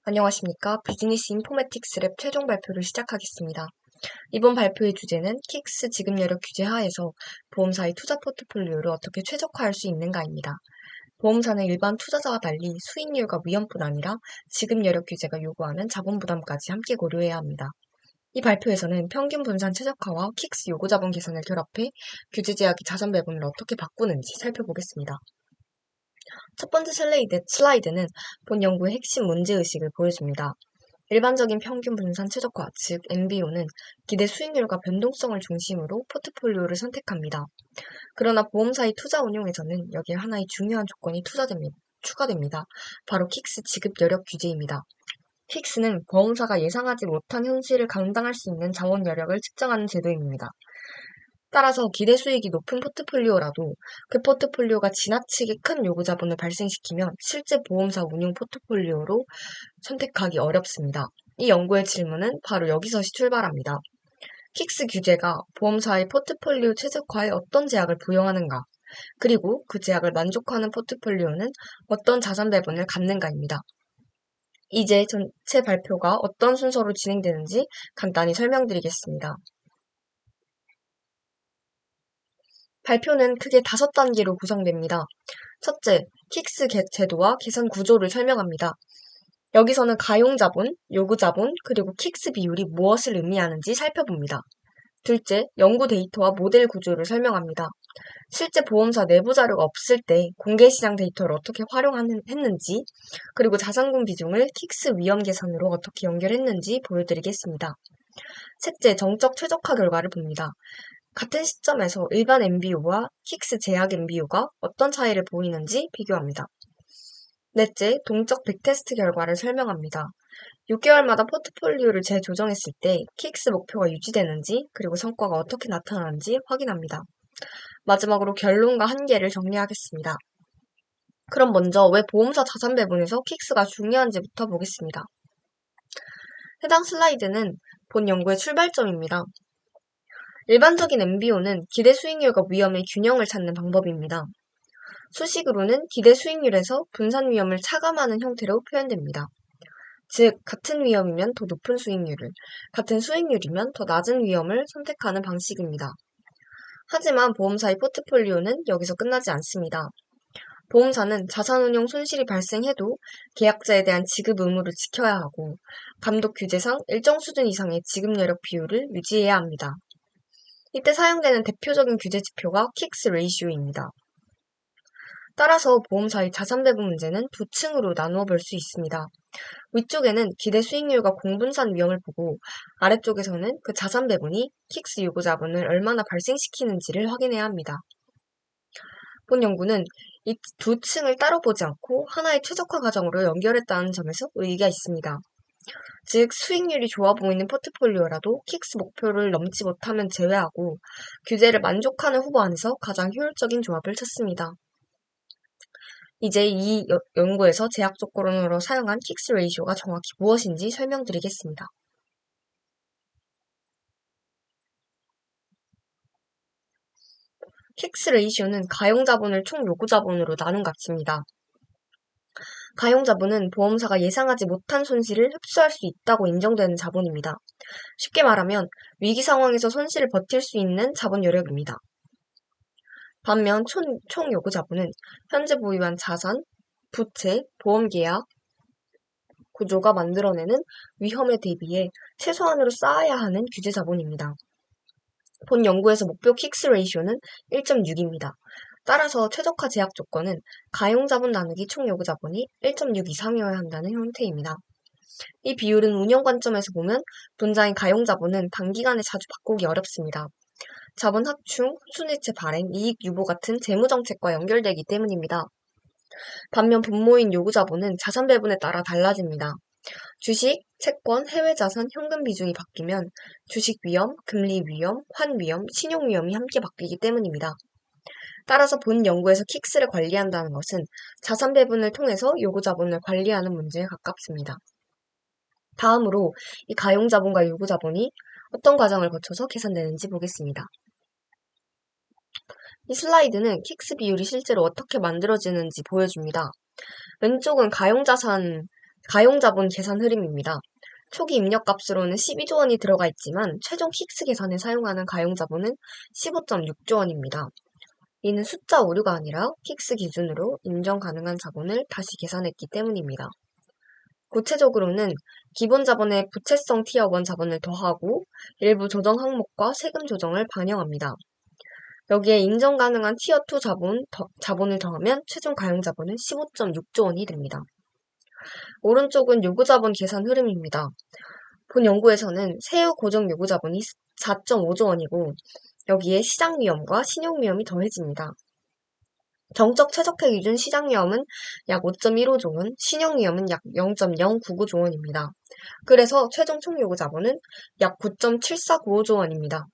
안녕하십니까. 비즈니스 인포메틱스 랩 최종 발표를 시작하겠습니다. 이번 발표의 주제는 킥스 지급 여력 규제 하에서 보험사의 투자 포트폴리오를 어떻게 최적화할 수 있는가입니다. 보험사는 일반 투자자와 달리 수익률과 위험뿐 아니라 지급 여력 규제가 요구하는 자본 부담까지 함께 고려해야 합니다. 이 발표에서는 평균 분산 최적화와 킥스 요구 자본 개선을 결합해 규제 제약의 자산 배분을 어떻게 바꾸는지 살펴보겠습니다. 첫 번째 슬라이드는 본 연구의 핵심 문제의식을 보여줍니다. 일반적인 평균 분산 최적화, 즉 MBO는 기대 수익률과 변동성을 중심으로 포트폴리오를 선택합니다. 그러나 보험사의 투자 운용에서는 여기에 하나의 중요한 조건이 추가됩니다. 바로 킥스 지급 여력 규제입니다. 킥스는 보험사가 예상하지 못한 현실을 감당할 수 있는 자원 여력을 측정하는 제도입니다. 따라서 기대 수익이 높은 포트폴리오라도 그 포트폴리오가 지나치게 큰 요구 자본을 발생시키면 실제 보험사 운용 포트폴리오로 선택하기 어렵습니다. 이 연구의 질문은 바로 여기서 출발합니다. 킥스 규제가 보험사의 포트폴리오 최적화에 어떤 제약을 부여하는가, 그리고 그 제약을 만족하는 포트폴리오는 어떤 자산 배분을 갖는가입니다. 이제 전체 발표가 어떤 순서로 진행되는지 간단히 설명드리겠습니다. 발표는 크게 5단계로 구성됩니다. 첫째, 킥스 제도와 계산 구조를 설명합니다. 여기서는 가용자본, 요구자본, 그리고 킥스 비율이 무엇을 의미하는지 살펴봅니다. 둘째, 연구 데이터와 모델 구조를 설명합니다. 실제 보험사 내부 자료가 없을 때 공개시장 데이터를 어떻게 활용했는지, 그리고 자산군 비중을 킥스 위험 계산으로 어떻게 연결했는지 보여드리겠습니다. 셋째, 정적 최적화 결과를 봅니다. 같은 시점에서 일반 MBO와 킥스 제약 MBO가 어떤 차이를 보이는지 비교합니다. 넷째, 동적 백테스트 결과를 설명합니다. 6개월마다 포트폴리오를 재조정했을 때 킥스 목표가 유지되는지 그리고 성과가 어떻게 나타나는지 확인합니다. 마지막으로 결론과 한계를 정리하겠습니다. 그럼 먼저 왜 보험사 자산 배분에서 킥스가 중요한지부터 보겠습니다. 해당 슬라이드는 본 연구의 출발점입니다. 일반적인 MBO는 기대 수익률과 위험의 균형을 찾는 방법입니다. 수식으로는 기대 수익률에서 분산 위험을 차감하는 형태로 표현됩니다. 즉, 같은 위험이면 더 높은 수익률을, 같은 수익률이면 더 낮은 위험을 선택하는 방식입니다. 하지만 보험사의 포트폴리오는 여기서 끝나지 않습니다. 보험사는 자산운용 손실이 발생해도 계약자에 대한 지급 의무를 지켜야 하고 감독 규제상 일정 수준 이상의 지급 여력 비율을 유지해야 합니다. 이때 사용되는 대표적인 규제 지표가 킥스 레이시오입니다. 따라서 보험사의 자산 배분 문제는 두 층으로 나누어 볼 수 있습니다. 위쪽에는 기대 수익률과 공분산 위험을 보고 아래쪽에서는 그 자산 배분이 킥스 요구 자본을 얼마나 발생시키는지를 확인해야 합니다. 본 연구는 이 두 층을 따로 보지 않고 하나의 최적화 과정으로 연결했다는 점에서 의의가 있습니다. 즉, 수익률이 좋아 보이는 포트폴리오라도 킥스 목표를 넘지 못하면 제외하고 규제를 만족하는 후보 안에서 가장 효율적인 조합을 찾습니다. 이제 이 연구에서 제약 조건으로 사용한 킥스 레이시오가 정확히 무엇인지 설명드리겠습니다. 킥스 레이시오는 가용자본을 총 요구자본으로 나눈 값입니다. 가용자본은 보험사가 예상하지 못한 손실을 흡수할 수 있다고 인정되는 자본입니다. 쉽게 말하면 위기 상황에서 손실을 버틸 수 있는 자본 여력입니다. 반면 총 요구 자본은 현재 보유한 자산, 부채, 보험계약 구조가 만들어내는 위험에 대비해 최소한으로 쌓아야 하는 규제 자본입니다. 본 연구에서 목표 킥스 레이시오는 1.6입니다. 따라서 최적화 제약 조건은 가용자본 나누기 총 요구 자본이 1.6 이상이어야 한다는 형태입니다. 이 비율은 운영 관점에서 보면 분자인 가용자본은 단기간에 자주 바꾸기 어렵습니다. 자본 확충, 순이체 발행, 이익 유보 같은 재무정책과 연결되기 때문입니다. 반면 분모인 요구자본은 자산 배분에 따라 달라집니다. 주식, 채권, 해외자산, 현금 비중이 바뀌면 주식 위험, 금리 위험, 환 위험, 신용 위험이 함께 바뀌기 때문입니다. 따라서 본 연구에서 킥스를 관리한다는 것은 자산 배분을 통해서 요구자본을 관리하는 문제에 가깝습니다. 다음으로 이 가용자본과 요구자본이 어떤 과정을 거쳐서 계산되는지 보겠습니다. 이 슬라이드는 킥스 비율이 실제로 어떻게 만들어지는지 보여줍니다. 왼쪽은 가용자산 가용자본 계산 흐름입니다. 초기 입력값으로는 12조 원이 들어가 있지만 최종 킥스 계산에 사용하는 가용자본은 15.6조 원입니다. 이는 숫자 오류가 아니라 킥스 기준으로 인정 가능한 자본을 다시 계산했기 때문입니다. 구체적으로는 기본 자본에 부채성 티어 1 자본을 더하고 일부 조정 항목과 세금 조정을 반영합니다. 여기에 인정 가능한 티어 2 자본을 더하면 최종 가용 자본은 15.6조 원이 됩니다. 오른쪽은 요구자본 계산 흐름입니다. 본 연구에서는 세후 고정 요구자본이 4.5조 원이고 여기에 시장위험과 신용위험이 더해집니다. 정적 최적화 기준 시장위험은 약 5.15조 원, 신용위험은 약 0.099조 원입니다. 그래서 최종 총요구자본은 약 9.7495조 원입니다.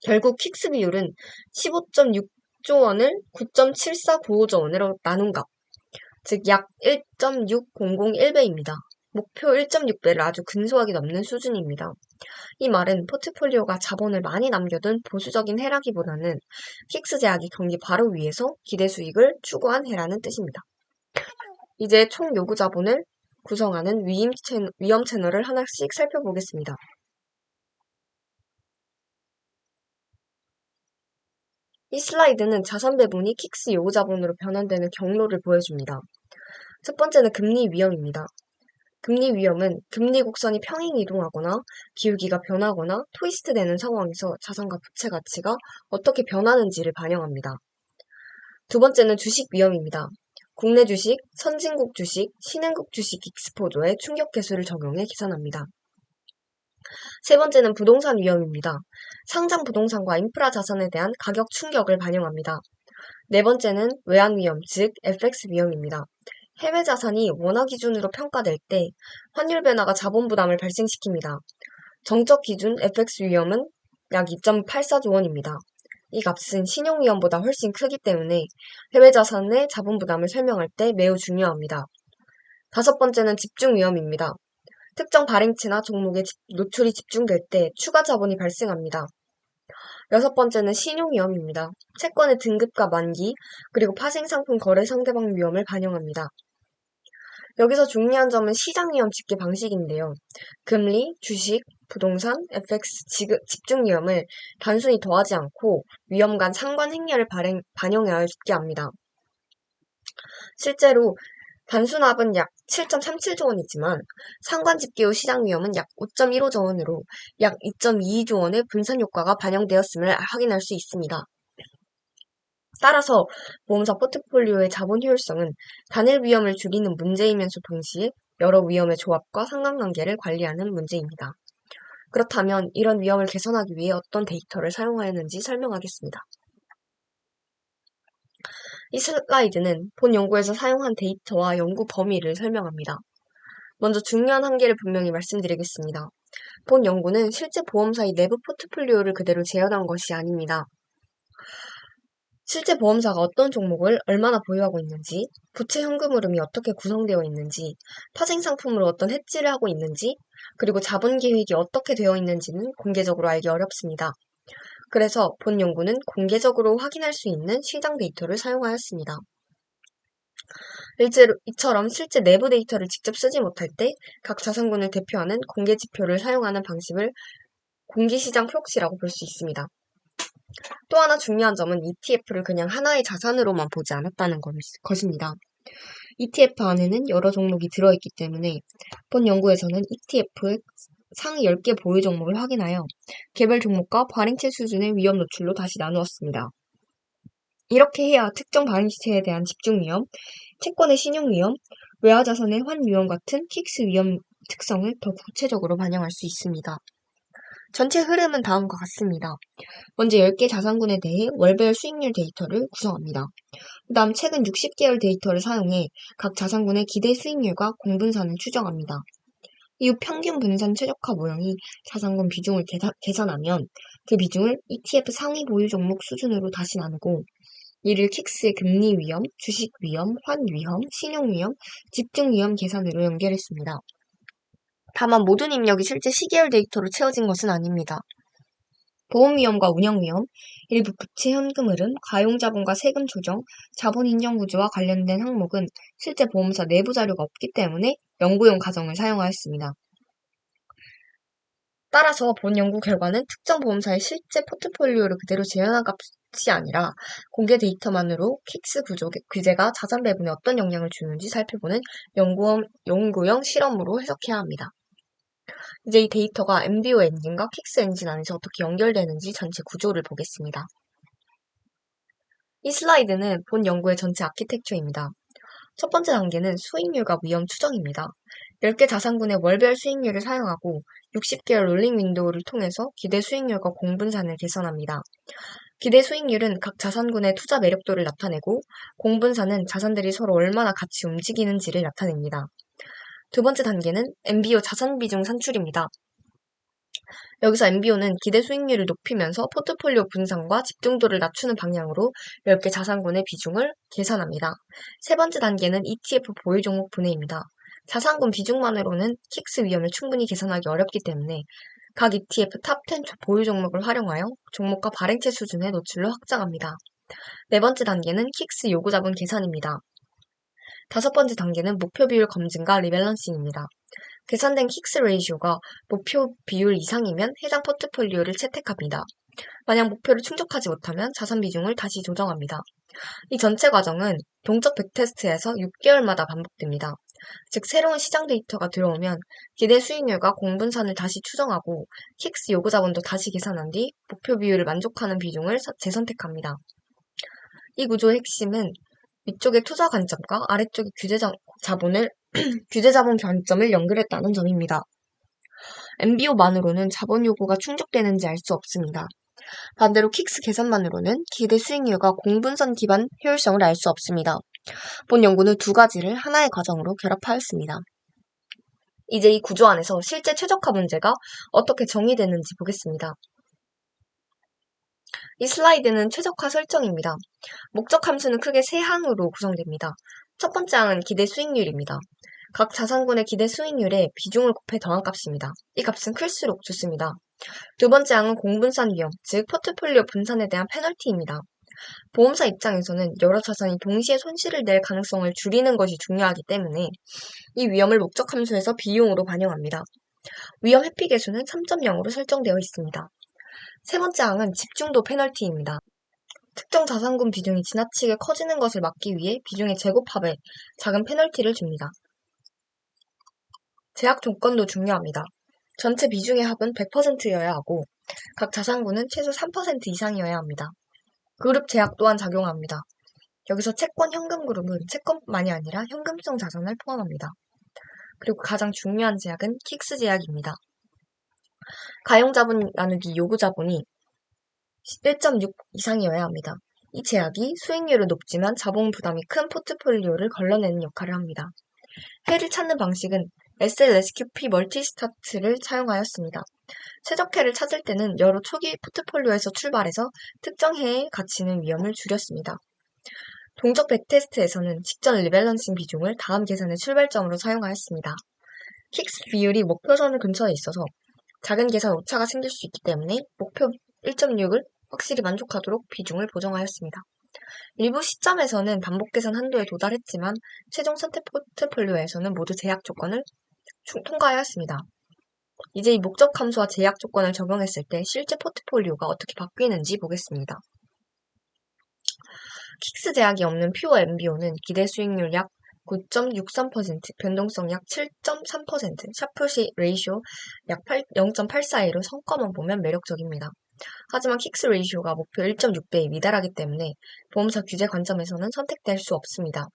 결국 킥스 비율은 15.6조 원을 9.7495조 원으로 나눈 값, 즉 약 1.6001배입니다. 목표 1.6배를 아주 근소하게 넘는 수준입니다. 이 말은 포트폴리오가 자본을 많이 남겨둔 보수적인 해라기보다는 킥스 제약이 경기 바로 위에서 기대 수익을 추구한 해라는 뜻입니다. 이제 총 요구 자본을 구성하는 위험 채널을 하나씩 살펴보겠습니다. 이 슬라이드는 자산 배분이 킥스 요구 자본으로 변환되는 경로를 보여줍니다. 첫 번째는 금리 위험입니다. 금리 위험은 금리 곡선이 평행 이동하거나 기울기가 변하거나 트위스트 되는 상황에서 자산과 부채 가치가 어떻게 변하는지를 반영합니다. 두 번째는 주식 위험입니다. 국내 주식, 선진국 주식, 신흥국 주식 익스포저의 충격 계수를 적용해 계산합니다. 세 번째는 부동산 위험입니다. 상장 부동산과 인프라 자산에 대한 가격 충격을 반영합니다. 네 번째는 외환 위험, 즉 FX 위험입니다. 해외 자산이 원화 기준으로 평가될 때 환율 변화가 자본 부담을 발생시킵니다. 정적 기준 FX 위험은 약 2.84조 원입니다. 이 값은 신용 위험보다 훨씬 크기 때문에 해외 자산의 자본 부담을 설명할 때 매우 중요합니다. 다섯 번째는 집중 위험입니다. 특정 발행체나 종목에 노출이 집중될 때 추가 자본이 발생합니다. 여섯 번째는 신용 위험입니다. 채권의 등급과 만기, 그리고 파생상품 거래 상대방 위험을 반영합니다. 여기서 중요한 점은 시장 위험 집계 방식인데요. 금리, 주식, 부동산, FX 집중 위험을 단순히 더하지 않고 위험 간 상관 행렬을 반영하여 집계합니다. 실제로 단순합은 약 7.37조 원이지만 상관 집계 후 시장 위험은 약 5.15조 원으로 약 2.22조 원의 분산 효과가 반영되었음을 확인할 수 있습니다. 따라서 보험사 포트폴리오의 자본 효율성은 단일 위험을 줄이는 문제이면서 동시에 여러 위험의 조합과 상관관계를 관리하는 문제입니다. 그렇다면 이런 위험을 개선하기 위해 어떤 데이터를 사용하였는지 설명하겠습니다. 이 슬라이드는 본 연구에서 사용한 데이터와 연구 범위를 설명합니다. 먼저 중요한 한계를 분명히 말씀드리겠습니다. 본 연구는 실제 보험사의 내부 포트폴리오를 그대로 재현한 것이 아닙니다. 실제 보험사가 어떤 종목을 얼마나 보유하고 있는지, 부채 현금 흐름이 어떻게 구성되어 있는지, 파생 상품으로 어떤 해지를 하고 있는지, 그리고 자본 계획이 어떻게 되어 있는지는 공개적으로 알기 어렵습니다. 그래서 본 연구는 공개적으로 확인할 수 있는 시장 데이터를 사용하였습니다. 이처럼 실제 내부 데이터를 직접 쓰지 못할 때 각 자산군을 대표하는 공개 지표를 사용하는 방식을 공개시장 프록시라고 볼 수 있습니다. 또 하나 중요한 점은 ETF를 그냥 하나의 자산으로만 보지 않았다는 것입니다. ETF 안에는 여러 종목이 들어있기 때문에 본 연구에서는 ETF의 상위 10개 보유 종목을 확인하여 개별 종목과 발행체 수준의 위험 노출로 다시 나누었습니다. 이렇게 해야 특정 발행체에 대한 집중 위험, 채권의 신용 위험, 외화 자산의 환 위험 같은 킥스 위험 특성을 더 구체적으로 반영할 수 있습니다. 전체 흐름은 다음과 같습니다. 먼저 10개 자산군에 대해 월별 수익률 데이터를 구성합니다. 그 다음 최근 60개월 데이터를 사용해 각 자산군의 기대 수익률과 공분산을 추정합니다. 이후 평균 분산 최적화 모형이 자산군 비중을 계산하면 그 비중을 ETF 상위 보유 종목 수준으로 다시 나누고 이를 킥스의 금리 위험, 주식 위험, 환 위험, 신용 위험, 집중 위험 계산으로 연결했습니다. 다만 모든 입력이 실제 시계열 데이터로 채워진 것은 아닙니다. 보험위험과 운영위험, 일부 부채 현금 흐름, 가용자본과 세금 조정, 자본 인정 구조와 관련된 항목은 실제 보험사 내부 자료가 없기 때문에 연구용 가정을 사용하였습니다. 따라서 본 연구 결과는 특정 보험사의 실제 포트폴리오를 그대로 재현한 값이 아니라 공개 데이터만으로 킥스 규제가 자산 배분에 어떤 영향을 주는지 살펴보는 연구용 실험으로 해석해야 합니다. 이제 이 데이터가 MBO 엔진과 킥스 엔진 안에서 어떻게 연결되는지 전체 구조를 보겠습니다. 이 슬라이드는 본 연구의 전체 아키텍처입니다. 첫 번째 단계는 수익률과 위험 추정입니다. 10개 자산군의 월별 수익률을 사용하고 60개월 롤링 윈도우를 통해서 기대 수익률과 공분산을 계산합니다. 기대 수익률은 각 자산군의 투자 매력도를 나타내고 공분산은 자산들이 서로 얼마나 같이 움직이는지를 나타냅니다. 두 번째 단계는 MBO 자산 비중 산출입니다. 여기서 MBO는 기대 수익률을 높이면서 포트폴리오 분산과 집중도를 낮추는 방향으로 10개 자산군의 비중을 계산합니다. 세 번째 단계는 ETF 보유 종목 분해입니다. 자산군 비중만으로는 킥스 위험을 충분히 계산하기 어렵기 때문에 각 ETF 탑10 보유 종목을 활용하여 종목과 발행체 수준의 노출을 확장합니다. 네 번째 단계는 킥스 요구 자본 계산입니다. 다섯 번째 단계는 목표 비율 검증과 리밸런싱입니다. 계산된 킥스 레이시오가 목표 비율 이상이면 해당 포트폴리오를 채택합니다. 만약 목표를 충족하지 못하면 자산 비중을 다시 조정합니다. 이 전체 과정은 동적 백테스트에서 6개월마다 반복됩니다. 즉 새로운 시장 데이터가 들어오면 기대 수익률과 공분산을 다시 추정하고 킥스 요구 자본도 다시 계산한 뒤 목표 비율을 만족하는 비중을 재선택합니다. 이 구조의 핵심은 위쪽의 투자 관점과 아래쪽의 규제 자본 관점을 연결했다는 점입니다. MBO만으로는 자본 요구가 충족되는지 알 수 없습니다. 반대로 킥스 계산만으로는 기대 수익률과 공분산 기반 효율성을 알 수 없습니다. 본 연구는 두 가지를 하나의 과정으로 결합하였습니다. 이제 이 구조 안에서 실제 최적화 문제가 어떻게 정의되는지 보겠습니다. 이 슬라이드는 최적화 설정입니다. 목적 함수는 크게 세 항으로 구성됩니다. 첫 번째 항은 기대 수익률입니다. 각 자산군의 기대 수익률에 비중을 곱해 더한 값입니다. 이 값은 클수록 좋습니다. 두 번째 항은 공분산 위험, 즉 포트폴리오 분산에 대한 페널티입니다. 보험사 입장에서는 여러 자산이 동시에 손실을 낼 가능성을 줄이는 것이 중요하기 때문에 이 위험을 목적 함수에서 비용으로 반영합니다. 위험 회피 계수는 3.0으로 설정되어 있습니다. 세 번째 항은 집중도 페널티입니다. 특정 자산군 비중이 지나치게 커지는 것을 막기 위해 비중의 재곱합에 작은 페널티를 줍니다. 제약 조건도 중요합니다. 전체 비중의 합은 100%여야 하고 각 자산군은 최소 3% 이상이어야 합니다. 그룹 제약 또한 작용합니다. 여기서 채권 현금 그룹은 채권만이 아니라 현금성 자산을 포함합니다. 그리고 가장 중요한 제약은 킥스 제약입니다. 가용자본 나누기 요구자본이 1.6 이상이어야 합니다. 이 제약이 수익률은 높지만 자본 부담이 큰 포트폴리오를 걸러내는 역할을 합니다. 해를 찾는 방식은 SLSQP 멀티스타트를 사용하였습니다. 최적해를 찾을 때는 여러 초기 포트폴리오에서 출발해서 특정 해에 갇히는 위험을 줄였습니다. 동적 백테스트에서는 직전 리밸런싱 비중을 다음 계산의 출발점으로 사용하였습니다. 킥스 비율이 목표선을 근처에 있어서 작은 계산 오차가 생길 수 있기 때문에 목표 1.6을 확실히 만족하도록 비중을 보정하였습니다. 일부 시점에서는 반복 계산 한도에 도달했지만 최종 선택 포트폴리오에서는 모두 제약 조건을 통과하였습니다. 이제 이 목적 함수와 제약 조건을 적용했을 때 실제 포트폴리오가 어떻게 바뀌는지 보겠습니다. 킥스 제약이 없는 퓨어 MBO는 기대 수익률 약 9.63%, 변동성 약 7.3%, 샤프시 레이쇼 약 0.842로 성과만 보면 매력적입니다. 하지만 킥스 레이쇼가 목표 1.6배에 미달하기 때문에 보험사 규제 관점에서는 선택될 수 없습니다.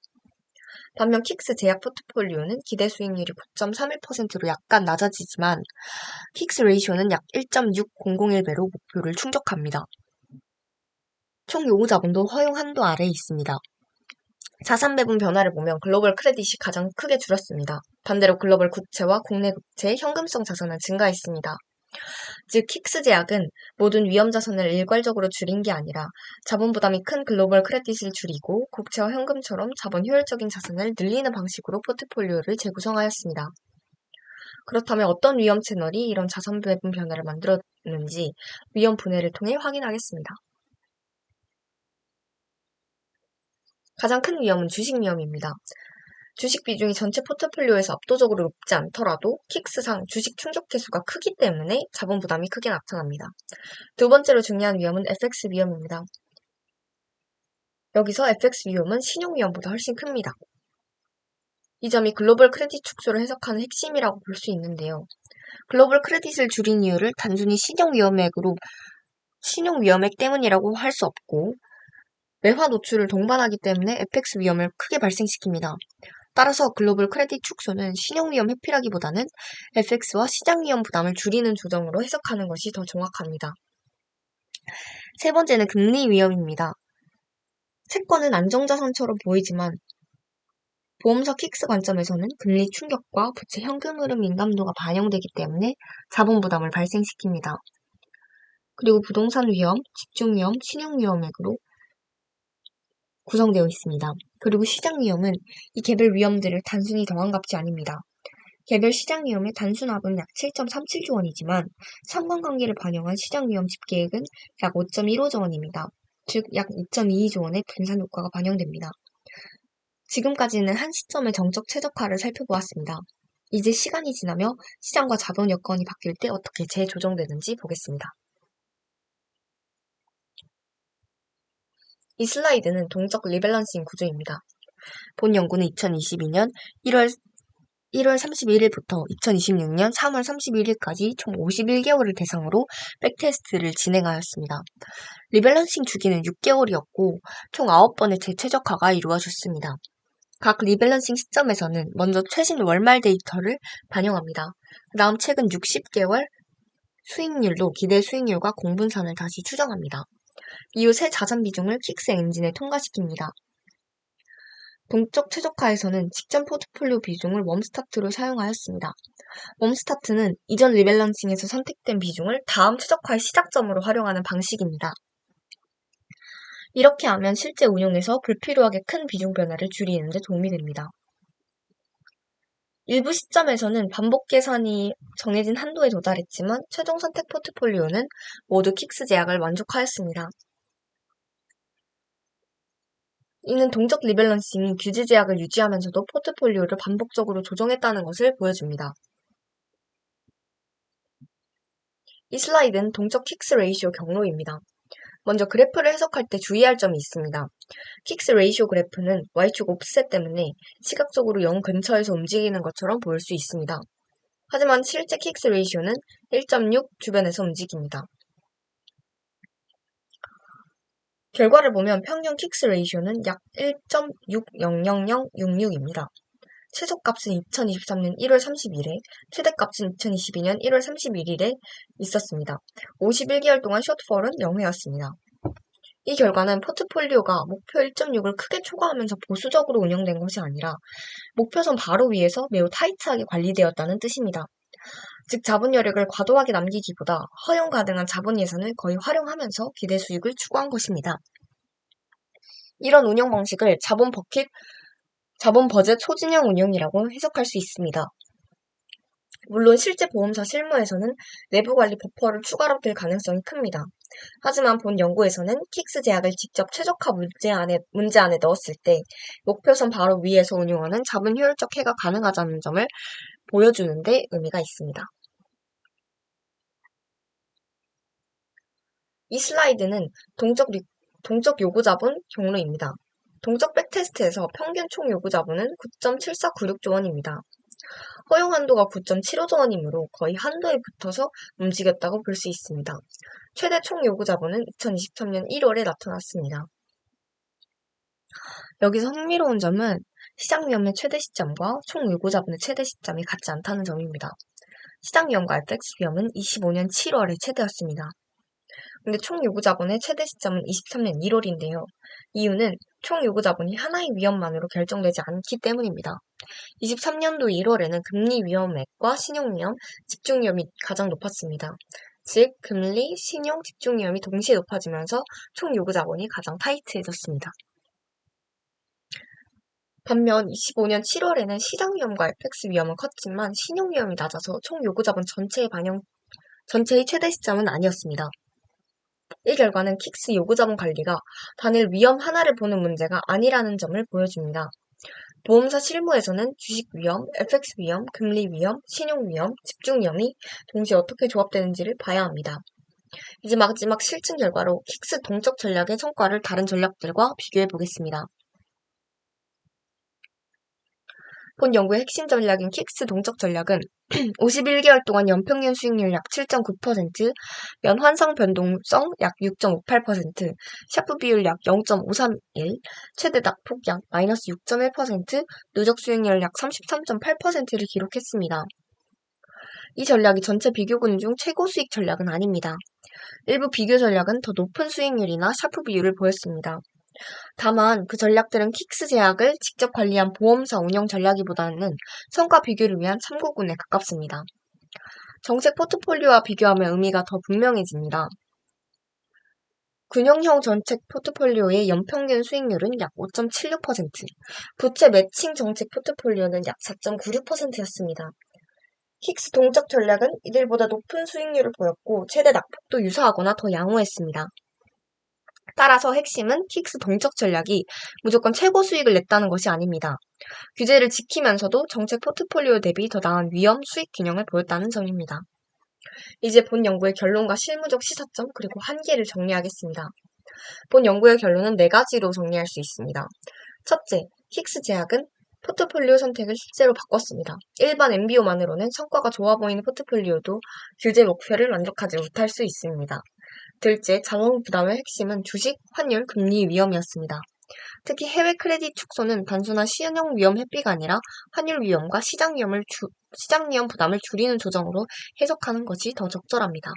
반면 킥스 제약 포트폴리오는 기대 수익률이 9.31%로 약간 낮아지지만 킥스 레이쇼는 약 1.6001배로 목표를 충족합니다. 총 요구 자본도 허용 한도 아래에 있습니다. 자산 배분 변화를 보면 글로벌 크레딧이 가장 크게 줄었습니다. 반대로 글로벌 국채와 국내 국채의 현금성 자산은 증가했습니다. 즉 킥스 제약은 모든 위험 자산을 일괄적으로 줄인 게 아니라 자본 부담이 큰 글로벌 크레딧을 줄이고 국채와 현금처럼 자본 효율적인 자산을 늘리는 방식으로 포트폴리오를 재구성하였습니다. 그렇다면 어떤 위험 채널이 이런 자산 배분 변화를 만들었는지 위험 분해를 통해 확인하겠습니다. 가장 큰 위험은 주식 위험입니다. 주식 비중이 전체 포트폴리오에서 압도적으로 높지 않더라도 킥스상 주식 충족 계수가 크기 때문에 자본 부담이 크게 나타납니다. 두 번째로 중요한 위험은 FX 위험입니다. 여기서 FX 위험은 신용 위험보다 훨씬 큽니다. 이 점이 글로벌 크레딧 축소를 해석하는 핵심이라고 볼 수 있는데요. 글로벌 크레딧을 줄인 이유를 단순히 신용 위험액 때문이라고 할 수 없고 외화 노출을 동반하기 때문에 FX 위험을 크게 발생시킵니다. 따라서 글로벌 크레딧 축소는 신용 위험 회피라기보다는 FX와 시장 위험 부담을 줄이는 조정으로 해석하는 것이 더 정확합니다. 세 번째는 금리 위험입니다. 채권은 안정자산처럼 보이지만 보험사 킥스 관점에서는 금리 충격과 부채 현금 흐름 민감도가 반영되기 때문에 자본 부담을 발생시킵니다. 그리고 부동산 위험, 집중 위험, 신용 위험액으로 구성되어 있습니다. 그리고 시장 위험은 이 개별 위험들을 단순히 더한 값이 아닙니다. 개별 시장 위험의 단순합은 약 7.37조 원이지만 상관관계를 반영한 시장 위험 집계액은 약 5.15조 원입니다. 즉 약 2.22조 원의 분산 효과가 반영됩니다. 지금까지는 한 시점의 정적 최적화를 살펴보았습니다. 이제 시간이 지나며 시장과 자본 여건이 바뀔 때 어떻게 재조정되는지 보겠습니다. 이 슬라이드는 동적 리밸런싱 구조입니다. 본 연구는 2022년 1월 31일부터 2026년 3월 31일까지 총 51개월을 대상으로 백테스트를 진행하였습니다. 리밸런싱 주기는 6개월이었고 총 9번의 재최적화가 이루어졌습니다. 각 리밸런싱 시점에서는 먼저 최신 월말 데이터를 반영합니다. 그 다음 최근 60개월 수익률로 기대 수익률과 공분산을 다시 추정합니다. 이후 새 자산 비중을 킥스 엔진에 통과시킵니다. 동적 최적화에서는 직전 포트폴리오 비중을 웜스타트로 사용하였습니다. 웜스타트는 이전 리밸런싱에서 선택된 비중을 다음 최적화의 시작점으로 활용하는 방식입니다. 이렇게 하면 실제 운용에서 불필요하게 큰 비중 변화를 줄이는 데 도움이 됩니다. 일부 시점에서는 반복 계산이 정해진 한도에 도달했지만 최종 선택 포트폴리오는 모두 킥스 제약을 만족하였습니다. 이는 동적 리밸런싱이 규제 제약을 유지하면서도 포트폴리오를 반복적으로 조정했다는 것을 보여줍니다. 이 슬라이드는 동적 킥스 레이시오 경로입니다. 먼저 그래프를 해석할 때 주의할 점이 있습니다. 킥스 레이시오 그래프는 Y축 옵셋 때문에 시각적으로 0 근처에서 움직이는 것처럼 보일 수 있습니다. 하지만 실제 킥스 레이시오는 1.6 주변에서 움직입니다. 결과를 보면 평균 킥스 레이시오는 약 1.6000066입니다. 최저값은 2023년 1월 30일에, 최대값은 2022년 1월 31일에 있었습니다. 51개월 동안 숏폴은 0회였습니다. 이 결과는 포트폴리오가 목표 1.6을 크게 초과하면서 보수적으로 운영된 것이 아니라 목표선 바로 위에서 매우 타이트하게 관리되었다는 뜻입니다. 즉 자본 여력을 과도하게 남기기보다 허용 가능한 자본 예산을 거의 활용하면서 기대 수익을 추구한 것입니다. 이런 운영 방식을 자본 버젯 소진형 운영이라고 해석할 수 있습니다. 물론 실제 보험사 실무에서는 내부 관리 버퍼를 추가로 될 가능성이 큽니다. 하지만 본 연구에서는 킥스 제약을 직접 최적화 문제 안에 넣었을 때 목표선 바로 위에서 운용하는 자본 효율적 해가 가능하다는 점을 보여주는 데 의미가 있습니다. 이 슬라이드는 동적 요구 자본 경로입니다. 동적 백테스트에서 평균 총 요구 자본은 9.7496조 원입니다. 허용 한도가 9.75조 원이므로 거의 한도에 붙어서 움직였다고 볼 수 있습니다. 최대 총 요구 자본은 2023년 1월에 나타났습니다. 여기서 흥미로운 점은 시장 위험의 최대 시점과 총 요구 자본의 최대 시점이 같지 않다는 점입니다. 시장 위험과 FX 위험은 25년 7월에 최대였습니다. 근데 총 요구 자본의 최대 시점은 23년 1월인데요. 이유는 총 요구 자본이 하나의 위험만으로 결정되지 않기 때문입니다. 23년도 1월에는 금리 위험액과 신용 위험, 집중 위험이 가장 높았습니다. 즉, 금리, 신용, 집중 위험이 동시에 높아지면서 총 요구 자본이 가장 타이트해졌습니다. 반면 25년 7월에는 시장 위험과 FX 위험은 컸지만 신용 위험이 낮아서 총 요구 자본 전체의 최대 시점은 아니었습니다. 이 결과는 킥스 요구 자본 관리가 단일 위험 하나를 보는 문제가 아니라는 점을 보여줍니다. 보험사 실무에서는 주식 위험, FX 위험, 금리 위험, 신용 위험, 집중 위험이 동시에 어떻게 조합되는지를 봐야 합니다. 이제 마지막 실증 결과로 킥스 동적 전략의 성과를 다른 전략들과 비교해 보겠습니다. 본 연구의 핵심 전략인 킥스 동적 전략은 51개월 동안 연평균 수익률 약 7.9%, 연환상 변동성 약 6.58%, 샤프 비율 약 0.531, 최대 낙폭 약 마이너스 6.1%, 누적 수익률 약 33.8%를 기록했습니다. 이 전략이 전체 비교군 중 최고 수익 전략은 아닙니다. 일부 비교 전략은 더 높은 수익률이나 샤프 비율을 보였습니다. 다만 그 전략들은 킥스 제약을 직접 관리한 보험사 운영 전략이보다는 성과 비교를 위한 참고군에 가깝습니다. 정책 포트폴리오와 비교하면 의미가 더 분명해집니다. 균형형 정책 포트폴리오의 연평균 수익률은 약 5.76%, 부채 매칭 정책 포트폴리오는 약 4.96%였습니다. 킥스 동적 전략은 이들보다 높은 수익률을 보였고 최대 낙폭도 유사하거나 더 양호했습니다. 따라서 핵심은 킥스 동적 전략이 무조건 최고 수익을 냈다는 것이 아닙니다. 규제를 지키면서도 정책 포트폴리오 대비 더 나은 위험 수익 균형을 보였다는 점입니다. 이제 본 연구의 결론과 실무적 시사점 그리고 한계를 정리하겠습니다. 본 연구의 결론은 4가지로 정리할 수 있습니다. 첫째, 킥스 제약은 포트폴리오 선택을 실제로 바꿨습니다. 일반 MBO만으로는 성과가 좋아 보이는 포트폴리오도 규제 목표를 만족하지 못할 수 있습니다. 둘째, 자본 부담의 핵심은 주식, 환율, 금리 위험이었습니다. 특히 해외 크레딧 축소는 단순한 신용 위험 회피가 아니라 환율 위험과 시장 위험 부담을 줄이는 조정으로 해석하는 것이 더 적절합니다.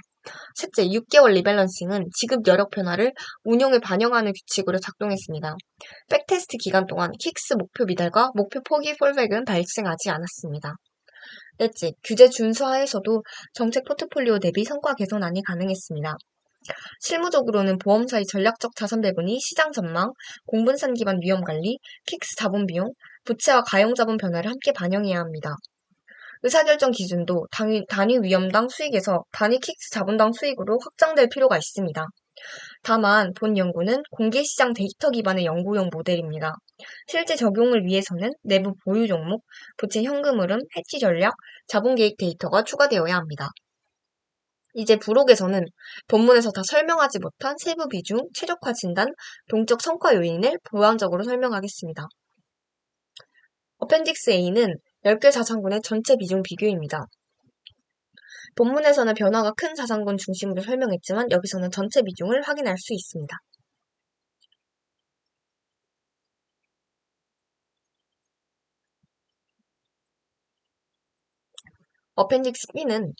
셋째, 6개월 리밸런싱은 지급 여력 변화를 운용에 반영하는 규칙으로 작동했습니다. 백테스트 기간 동안 킥스 목표 미달과 목표 포기 폴백은 발생하지 않았습니다. 넷째, 규제 준수하에서도 정책 포트폴리오 대비 성과 개선안이 가능했습니다. 실무적으로는 보험사의 전략적 자산 배분이 시장 전망, 공분산 기반 위험 관리, 킥스 자본 비용, 부채와 가용 자본 변화를 함께 반영해야 합니다. 의사결정 기준도 단위 위험당 수익에서 단위 킥스 자본당 수익으로 확장될 필요가 있습니다. 다만 본 연구는 공개시장 데이터 기반의 연구용 모델입니다. 실제 적용을 위해서는 내부 보유 종목, 부채 현금 흐름, 해지 전략, 자본 계획 데이터가 추가되어야 합니다. 이제 부록에서는 본문에서 다 설명하지 못한 세부 비중, 최적화 진단, 동적 성과 요인을 보완적으로 설명하겠습니다. 어펜딕스 A는 10개 자산군의 전체 비중 비교입니다. 본문에서는 변화가 큰 자산군 중심으로 설명했지만 여기서는 전체 비중을 확인할 수 있습니다. 어펜딕스 B는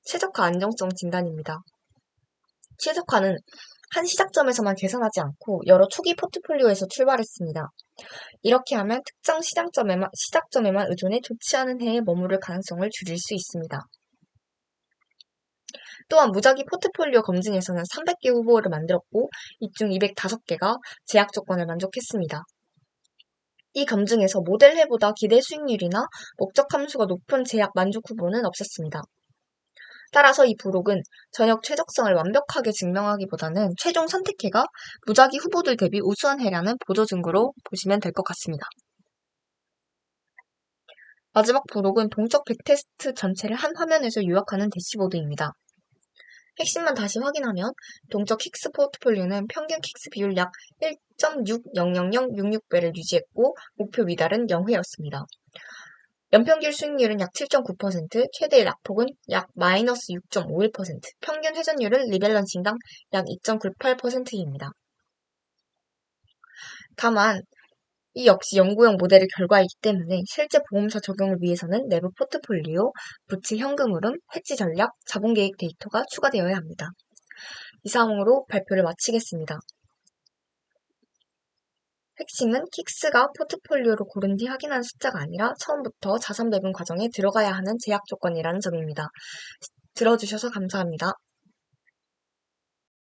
최적화 안정성 진단입니다. 최적화는 한 시작점에서만 계산하지 않고 여러 초기 포트폴리오에서 출발했습니다. 이렇게 하면 특정 시작점에만 의존해 좋지 않은 해에 머무를 가능성을 줄일 수 있습니다. 또한 무작위 포트폴리오 검증에서는 300개 후보를 만들었고 이 중 205개가 제약 조건을 만족했습니다. 이 검증에서 모델 해보다 기대 수익률이나 목적 함수가 높은 제약 만족 후보는 없었습니다. 따라서 이 부록은 전역 최적성을 완벽하게 증명하기보다는 최종 선택해가 무작위 후보들 대비 우수한 해라는 보조 증거로 보시면 될 것 같습니다. 마지막 부록은 동적 백테스트 전체를 한 화면에서 요약하는 대시보드입니다. 핵심만 다시 확인하면 동적 킥스 포트폴리오는 평균 킥스 비율 약 1.6000066배를 유지했고 목표 미달은 0회였습니다. 연평균 수익률은 약 7.9%, 최대 낙폭은 약 마이너스 6.51%, 평균 회전율은 리밸런싱당 약 2.98%입니다. 다만 이 역시 연구용 모델의 결과이기 때문에 실제 보험사 적용을 위해서는 내부 포트폴리오, 부채 현금 흐름, 해지 전략, 자본 계획 데이터가 추가되어야 합니다. 이상으로 발표를 마치겠습니다. 핵심은 킥스가 포트폴리오를 고른 뒤 확인한 숫자가 아니라 처음부터 자산 배분 과정에 들어가야 하는 제약 조건이라는 점입니다. 들어주셔서 감사합니다.